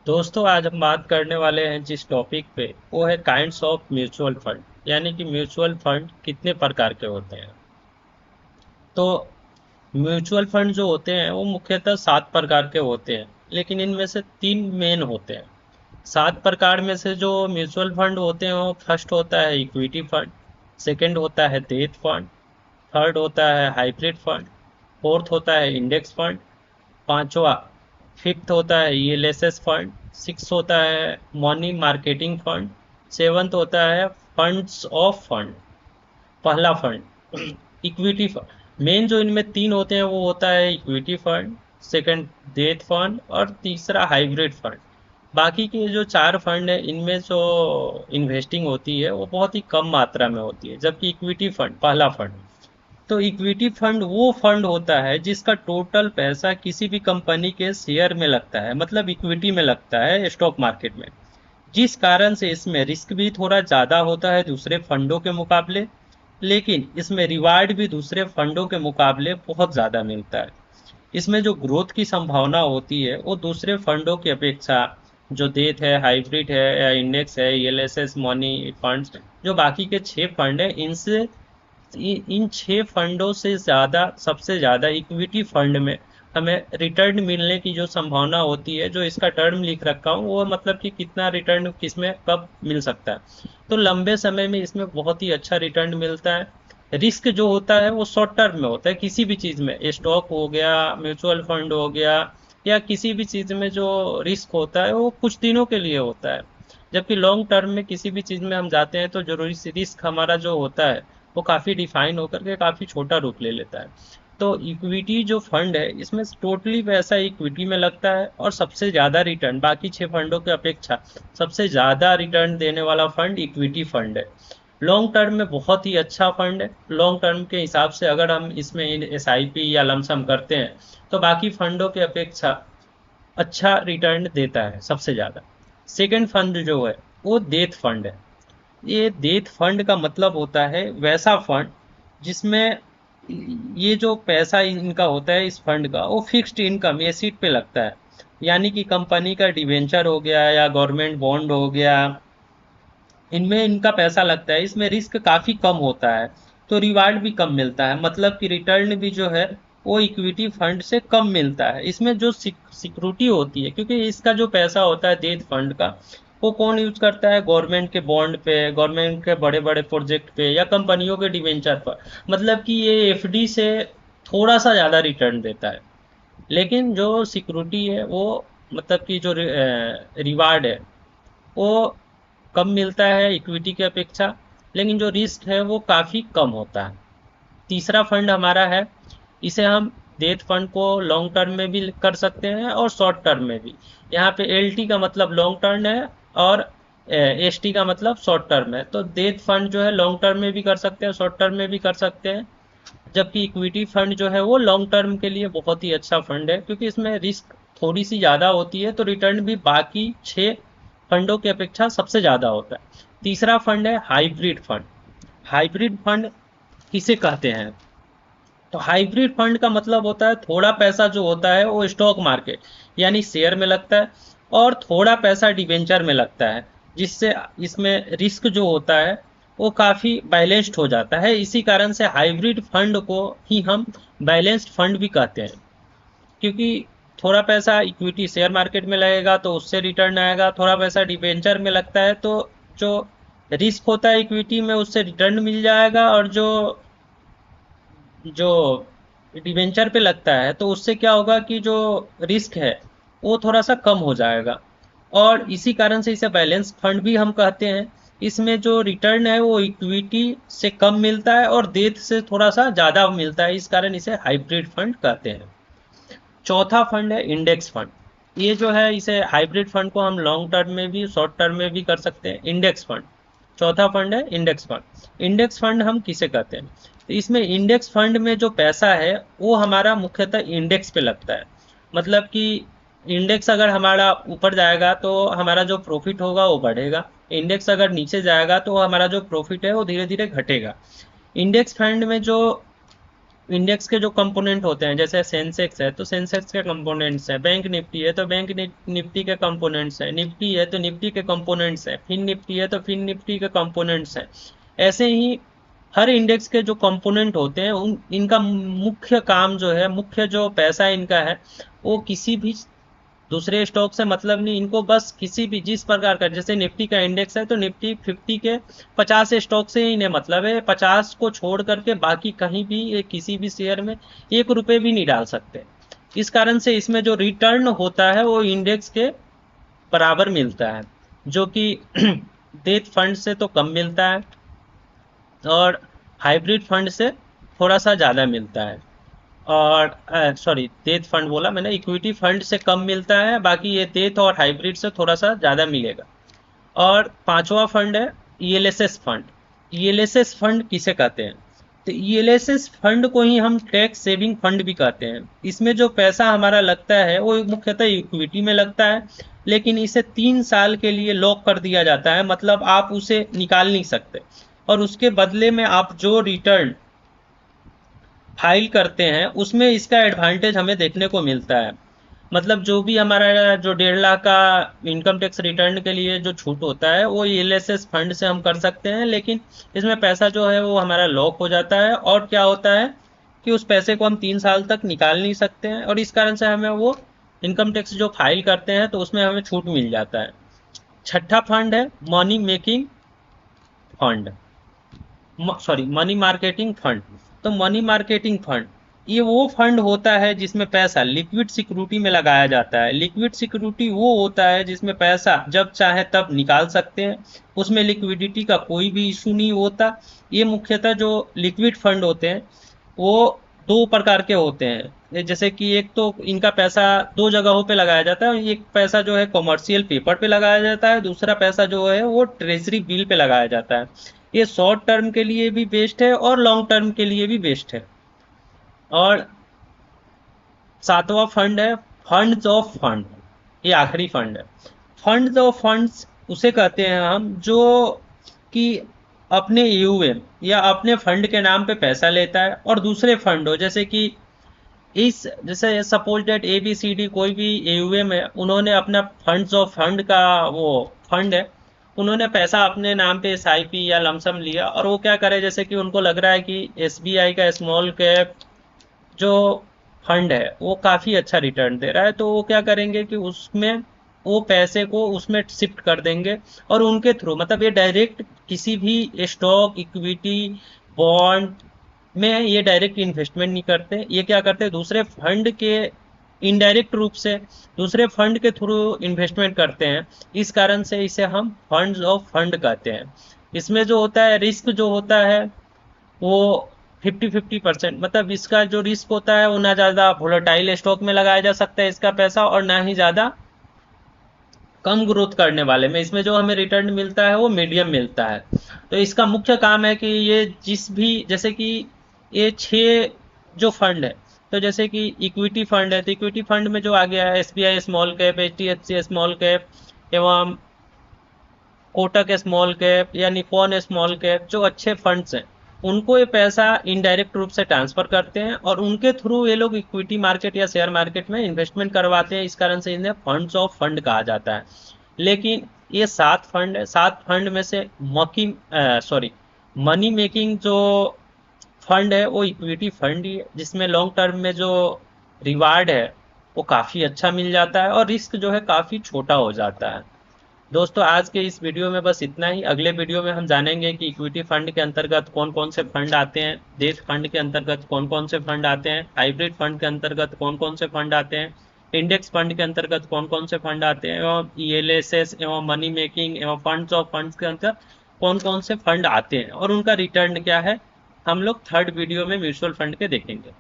दोस्तों आज हम बात करने वाले हैं जिस टॉपिक पे वो है काइंड्स ऑफ म्यूचुअल फंड। यानी कि म्यूचुअल फंड कितने प्रकार के होते हैं। तो म्यूचुअल फंड जो होते हैं वो मुख्यतः 7 प्रकार के होते हैं, लेकिन इनमें से 3 मेन होते हैं। 7 प्रकार में से जो म्यूचुअल फंड होते हैं वो फर्स्ट होता है इक्विटी फंड, सेकंड होता है डेट फंड, थर्ड होता है हाइब्रिड फंड, फोर्थ होता है इंडेक्स फंड, पांचवा फिफ्थ होता है ईएलएसएस फंड, सिक्स होता है मनी मार्केटिंग फंड, सेवंथ होता है फंड्स ऑफ फंड। पहला फंड इक्विटी फंड। मेन जो इनमें तीन होते हैं वो होता है equity fund, second debt fund और तीसरा हाइब्रिड फंड। बाकी के जो 4 फंड है इनमें जो इन्वेस्टिंग होती है वो बहुत ही कम मात्रा में होती है, जबकि इक्विटी फंड पहला फंड। तो इक्विटी फंड वो फंड होता है जिसका टोटल पैसा किसी भी कंपनी के शेयर में लगता है, मतलब इक्विटी में लगता है स्टॉक मार्केट में। जिस कारण से इसमें रिस्क भी थोड़ा ज़्यादा होता है दूसरे फंडों के मुकाबले, लेकिन इसमें रिवार्ड भी दूसरे फंडों के मुकाबले बहुत ज़्यादा मिलता है। इसमें जो ग्रोथ की संभावना होती है वो दूसरे फंडों की अपेक्षा, जो डेट है, हाइब्रिड है या इंडेक्स है, ईएलएसएस मनी फंड्स, जो बाकी के 6 फंड है, इनसे इन 6 फंडों से ज़्यादा, सबसे ज़्यादा इक्विटी फंड में हमें रिटर्न मिलने की जो संभावना होती है। जो इसका टर्म लिख रखा हूँ वो मतलब कि कितना रिटर्न किसमें कब मिल सकता है। तो लंबे समय में इसमें बहुत ही अच्छा रिटर्न मिलता है। रिस्क जो होता है वो शॉर्ट टर्म में होता है, किसी भी चीज़ में, स्टॉक हो गया, म्यूचुअल फंड हो गया, या किसी भी चीज़ में जो रिस्क होता है वो कुछ दिनों के लिए होता है। जबकि लॉन्ग टर्म में किसी भी चीज़ में हम जाते हैं तो जरूरी रिस्क हमारा जो होता है वो काफ़ी डिफाइन होकर के काफ़ी छोटा रूप ले लेता है। तो इक्विटी जो फंड है इसमें टोटली पैसा इक्विटी में लगता है, और सबसे ज़्यादा रिटर्न बाकी 6 फंडों की अपेक्षा सबसे ज़्यादा रिटर्न देने वाला फंड इक्विटी फंड है। लॉन्ग टर्म में बहुत ही अच्छा फंड है। लॉन्ग टर्म के हिसाब से अगर हम इसमें एसआईपी या लमसम करते हैं तो बाकी फंडों की अपेक्षा अच्छा रिटर्न देता है सबसे ज़्यादा। सेकंड फंड जो है वो डेथ फंड है। ये डेथ फंड का मतलब होता है वैसा फंड जिसमें ये जो पैसा इनका होता है इस फंड का वो फिक्स्ड इनकम एसिड पे लगता है। यानी कि कंपनी का डिवेंचर हो गया या गवर्नमेंट बॉन्ड हो गया, इनमें इनका पैसा लगता है। इसमें रिस्क काफ़ी कम होता है, तो रिवार्ड भी कम मिलता है, मतलब कि रिटर्न भी जो है वो इक्विटी फंड से कम मिलता है। इसमें जो सिक्योरिटी होती है, क्योंकि इसका जो पैसा होता है डेट फंड का, वो कौन यूज करता है? गवर्नमेंट के बॉन्ड पे, गवर्नमेंट के बड़े बड़े प्रोजेक्ट पे या कंपनियों के डिवेंचर पर। मतलब कि ये एफडी से थोड़ा सा ज़्यादा रिटर्न देता है। लेकिन जो सिक्योरिटी है वो, मतलब कि जो रिवार्ड है वो कम मिलता है इक्विटी की अपेक्षा, लेकिन जो रिस्क है वो काफ़ी कम होता है। तीसरा फंड हमारा है, इसे हम डेथ फंड को लॉन्ग टर्म में भी कर सकते हैं और शॉर्ट टर्म में भी। यहाँ पे एलटी का मतलब लॉन्ग टर्म है और एसटी का मतलब शॉर्ट टर्म है। तो डेथ फंड जो है लॉन्ग टर्म में भी कर सकते हैं, शॉर्ट टर्म में भी कर सकते हैं। जबकि इक्विटी फंड जो है वो लॉन्ग टर्म के लिए बहुत ही अच्छा फंड है, क्योंकि इसमें रिस्क थोड़ी सी ज़्यादा होती है, तो रिटर्न भी बाकी 6 फंडों की अपेक्षा सबसे ज़्यादा होता है। तीसरा फंड है हाइब्रिड फंड। हाइब्रिड फंड किसे कहते हैं? तो हाइब्रिड फंड का मतलब होता है थोड़ा पैसा जो होता है वो स्टॉक मार्केट यानी शेयर में लगता है, और थोड़ा पैसा डिवेंचर में लगता है, जिससे इसमें रिस्क जो होता है वो काफ़ी बैलेंस्ड हो जाता है। इसी कारण से हाइब्रिड फंड को ही हम बैलेंस्ड फंड भी कहते हैं, क्योंकि थोड़ा पैसा इक्विटी शेयर मार्केट में लगेगा तो उससे रिटर्न आएगा, थोड़ा पैसा डिवेंचर में लगता है तो जो रिस्क होता है इक्विटी में उससे रिटर्न मिल जाएगा, और जो जो डिवेंचर पे लगता है तो उससे क्या होगा कि जो रिस्क है वो थोड़ा सा कम हो जाएगा। और इसी कारण से इसे बैलेंस फंड भी हम कहते हैं। इसमें जो रिटर्न है वो इक्विटी से कम मिलता है और डेट से थोड़ा सा ज़्यादा मिलता है, इस कारण इसे हाइब्रिड फंड कहते हैं। चौथा फंड है इंडेक्स फंड। ये जो है इसे हाइब्रिड फंड को हम लॉन्ग टर्म में भी शॉर्ट टर्म में भी कर सकते हैं। इंडेक्स फंड चौथा फंड है इंडेक्स फंड। इंडेक्स फंड हम किसे कहते हैं? तो इसमें इंडेक्स फंड में जो पैसा है वो हमारा मुख्यतः इंडेक्स पे लगता है। मतलब कि इंडेक्स अगर हमारा ऊपर जाएगा तो हमारा जो प्रॉफिट होगा वो बढ़ेगा, इंडेक्स अगर नीचे जाएगा तो हमारा जो प्रॉफिट है वो धीरे धीरे घटेगा। इंडेक्स फंड में जो इंडेक्स के जो कंपोनेंट होते हैं, जैसे सेंसेक्स है तो सेंसेक्स के कंपोनेंट्स हैं, बैंक निफ्टी है तो बैंक निफ्टी के कंपोनेंट्स हैं, निफ्टी है तो निफ्टी के कंपोनेंट्स हैं, फिन निफ्टी है तो फिन निफ्टी के कंपोनेंट्स हैं। ऐसे ही हर इंडेक्स के जो कंपोनेंट होते हैं उन इनका मुख्य काम जो है, मुख्य जो पैसा इनका है, वो किसी भी दूसरे स्टॉक से मतलब नहीं, इनको बस किसी भी जिस प्रकार का, जैसे निफ्टी का इंडेक्स है तो निफ्टी 50 के 50 स्टॉक से इन्हें मतलब है, 50 को छोड़ करके बाकी कहीं भी किसी भी शेयर में 1 रुपए भी नहीं डाल सकते। इस कारण से इसमें जो रिटर्न होता है वो इंडेक्स के बराबर मिलता है, जो कि डेट फंड से तो कम मिलता है और हाइब्रिड फंड से थोड़ा सा ज़्यादा मिलता है। और सॉरी, डेथ फंड बोला मैंने, इक्विटी फंड से कम मिलता है, बाकी ये डेथ और हाइब्रिड से थोड़ा सा ज़्यादा मिलेगा। और पांचवा फंड है ईएलएसएस फंड। ईएलएसएस फंड किसे कहते हैं? तो ईएलएसएस फंड को ही हम टैक्स सेविंग फंड भी कहते हैं। इसमें जो पैसा हमारा लगता है वो मुख्यतः इक्विटी में लगता है, लेकिन इसे 3 साल के लिए लॉक कर दिया जाता है, मतलब आप उसे निकाल नहीं सकते। और उसके बदले में आप जो रिटर्न फाइल करते हैं उसमें इसका एडवांटेज हमें देखने को मिलता है। मतलब जो भी हमारा जो 1.5 लाख का इनकम टैक्स रिटर्न के लिए जो छूट होता है वो ईएलएसएस फंड से हम कर सकते हैं, लेकिन इसमें पैसा जो है वो हमारा लॉक हो जाता है। और क्या होता है कि उस पैसे को हम 3 साल तक निकाल नहीं सकते हैं, और इस कारण से हमें वो इनकम टैक्स जो फाइल करते हैं तो उसमें हमें छूट मिल जाता है। छठा फंड है money making fund, sorry money marketing fund. तो मनी मार्केटिंग फंड ये वो फंड होता है जिसमें पैसा लिक्विड सिक्योरिटी में लगाया जाता है। लिक्विड सिक्योरिटी वो होता है जिसमें पैसा जब चाहे तब निकाल सकते हैं, उसमें लिक्विडिटी का कोई भी इशू नहीं होता। ये मुख्यतः जो लिक्विड फंड होते हैं वो 2 प्रकार के होते हैं, जैसे कि एक तो इनका पैसा 2 जगहों पे लगाया जाता है। एक पैसा जो है कॉमर्शियल पेपर पे लगाया जाता है, दूसरा पैसा जो है वो ट्रेजरी बिल पे लगाया जाता है। ये शॉर्ट टर्म के लिए भी बेस्ट है और लॉन्ग टर्म के लिए भी बेस्ट है। और सातवां फंड है फंड्स ऑफ फंड, ये आखिरी फंड है। फंड्स ऑफ फंड्स उसे कहते हैं हम जो कि अपने यूएम या अपने फंड के नाम पे पैसा लेता है, और दूसरे फंड हो जैसे कि इस, जैसे सपोज डेट ABCD कोई भी एयूएम है, उन्होंने अपना फंड्स ऑफ फंड का वो फंड है, उन्होंने पैसा अपने नाम पे SIP या लमसम लिया, और वो क्या करे, जैसे कि उनको लग रहा है कि SBI का स्मॉल कैप जो फंड है वो काफ़ी अच्छा रिटर्न दे रहा है, तो वो क्या करेंगे कि उसमें वो पैसे को उसमें शिफ्ट कर देंगे, और उनके थ्रू, मतलब ये डायरेक्ट किसी भी स्टॉक, इक्विटी, बॉन्ड में ये डायरेक्ट इन्वेस्टमेंट नहीं करते। ये क्या करते हैं, दूसरे फंड के इनडायरेक्ट रूप से दूसरे फंड के थ्रू इन्वेस्टमेंट करते हैं। इस कारण से इसे हम फंड्स ऑफ फंड कहते हैं। इसमें जो होता है रिस्क जो होता है वो 50-50%, मतलब इसका जो रिस्क होता है वो ना ज़्यादा वोलेटाइल स्टॉक में लगाया जा सकता है इसका पैसा, और ना ही ज़्यादा कम ग्रोथ करने वाले में। इसमें जो हमें रिटर्न मिलता है वो मीडियम मिलता है। तो इसका मुख्य काम है कि ये जिस भी, जैसे कि ये 6 जो फंड है, तो जैसे कि इक्विटी फंड है तो इक्विटी फंड में जो आ गया है SBI small cap, HDFC small cap, एवं कोटक स्मॉल कैप या निपॉन स्मॉल कैप, जो अच्छे फंड्स हैं उनको ये पैसा इनडायरेक्ट रूप से ट्रांसफर करते हैं, और उनके थ्रू ये लोग इक्विटी मार्केट या शेयर मार्केट में इन्वेस्टमेंट करवाते हैं। इस कारण से इन्हें फंड्स ऑफ फंड कहा जाता है। लेकिन ये 7 फंड है, 7 फंड में से मनी मेकिंग जो फंड है वो इक्विटी फंड ही है, जिसमें लॉन्ग टर्म में जो रिवार्ड है वो काफ़ी अच्छा मिल जाता है और रिस्क जो है काफ़ी छोटा हो जाता है। दोस्तों आज के इस वीडियो में बस इतना ही। अगले वीडियो में हम जानेंगे कि इक्विटी फंड के अंतर्गत कौन कौन से फंड आते हैं, डेट फंड के अंतर्गत कौन कौन से फंड आते हैं, हाइब्रिड फंड के अंतर्गत कौन कौन से फंड आते हैं, इंडेक्स फंड के अंतर्गत कौन कौन से फंड आते हैं, एवं ईएलएसएस एवं मनी मेकिंग एवं फंड्स ऑफ फंड्स के अंतर्गत कौन कौन से फंड आते हैं और उनका रिटर्न क्या है। हम लोग थर्ड वीडियो में म्यूचुअल फंड के देखेंगे।